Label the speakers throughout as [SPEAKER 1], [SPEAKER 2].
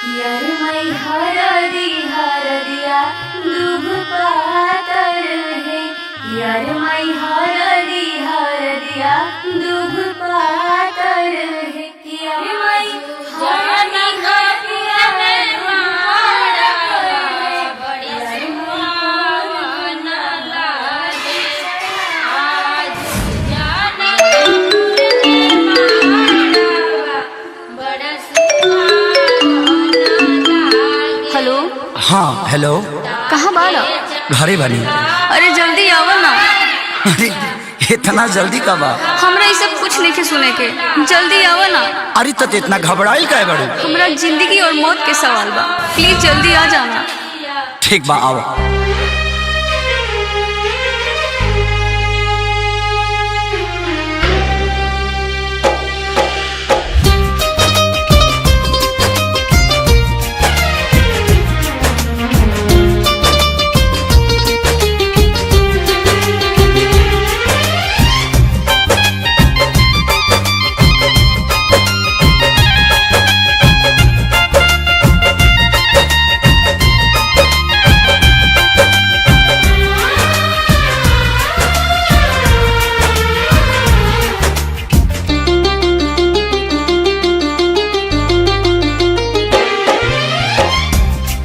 [SPEAKER 1] यार मैं हरदिया दूब पातर है। यार मैं हरदिया दूब पातर है। यार मैं हेलो।
[SPEAKER 2] हाँ हेलो।
[SPEAKER 1] कहाँ बाड़ा?
[SPEAKER 2] घरे बानी।
[SPEAKER 1] अरे जल्दी आओ ना।
[SPEAKER 2] अरे इतना जल्दी कब आ?
[SPEAKER 1] हमरा ये सब कुछ नहीं के सुने के, जल्दी आओ ना।
[SPEAKER 2] अरे तो इतना घबराइल काहे बाड़ू?
[SPEAKER 1] हमरा जिंदगी और मौत के सवाल बा, प्लीज जल्दी आ जाना।
[SPEAKER 2] ठीक बा आओ।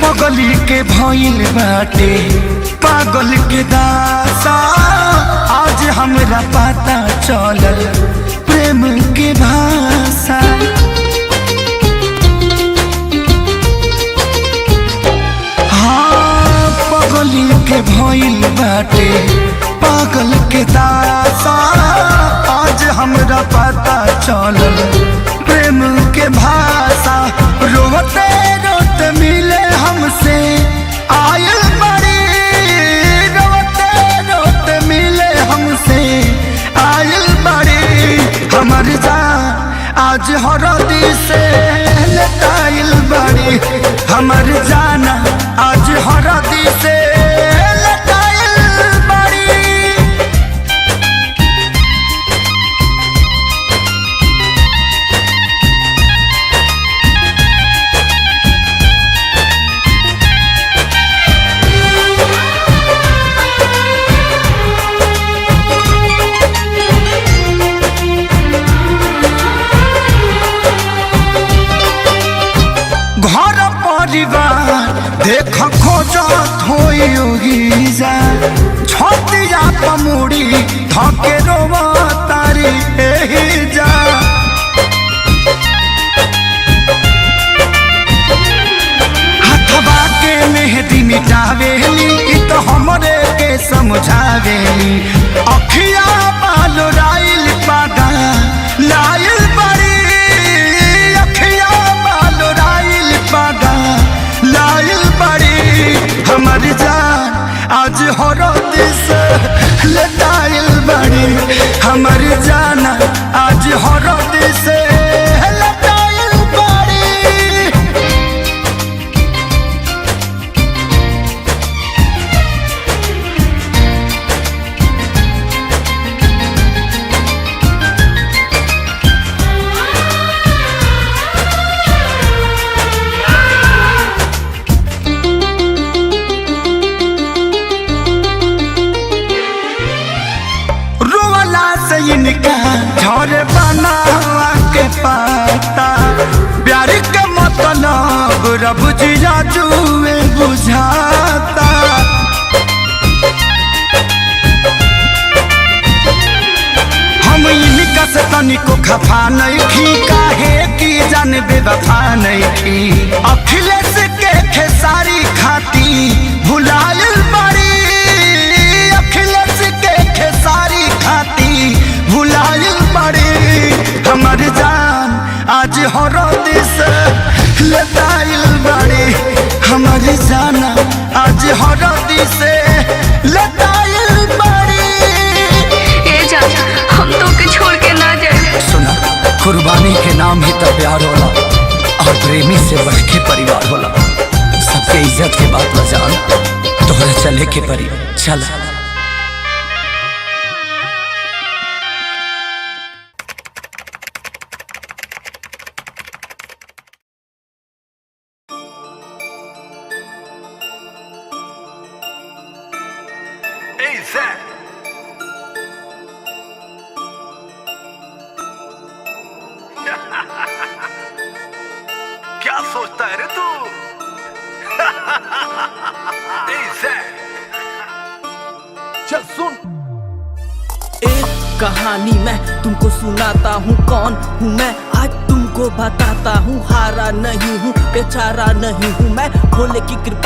[SPEAKER 2] पगली के भइल बाटे पागल के दासा, आज हमरा पता चलल प्रेम के भाषा। हाँ पगली के भइल बाटे पागल के दासा, आज हमरा पता चलल प्रेम के भाषा। रोते रोते मिले हमसे आयल बड़ी, रोते रोते मिले हमसे आयल बड़ी। हमर जान आज हरदी से लटाइल बड़ी, हमर जान आज हरदी से लटाइल बड़ी। घर परिवार देख खोजत होई जा, छतिया पमुड़ी धके रोवा तारी एही जा। हथवा के मेहंदी मिटावेली इ तो हमरे के समझावेली। अखिया बाल राइल पागा लाइल बड़ी, अखिया बाल राइल पागा लाइल बड़ी। हमर जान आज हरद से लटाइल बड़ी, हमर जान आज हरद से लटाइल बड़ी। रोवाला से इनका झर बनावा के पाता, प्यार के मतलब रब जिया जुए बुझाता। हम इनका से तनिको खफा नहीं थी, काहे की जान बेवफा नहीं थी। अखिलेश के खेसारी खाती भुलायल बड़ी, अखिलेश के खेसारी खाती भुलायल बड़ी। हमर जान आज हरद से लटाइल बड़ी, हमर जान आज हरद से लटाइल बड़ी।
[SPEAKER 1] ए जान हम तो के छोड़ के ना जाए।
[SPEAKER 2] सुना, कुर्बानी के नाम ही तो प्यार होला, और प्रेमी से बढ़ के परिवार होला। सबके इज्जत के बात बजान, तोहरा चले के परी चल।
[SPEAKER 3] क्या सोचता है रे तू? चल सुन।
[SPEAKER 4] एक कहानी मैं तुमको सुनाता हूँ, कौन हूँ मैं आज तुमको बताता हूँ। हारा नहीं हूँ, बेचारा नहीं हूँ मैं, भोले की कृपा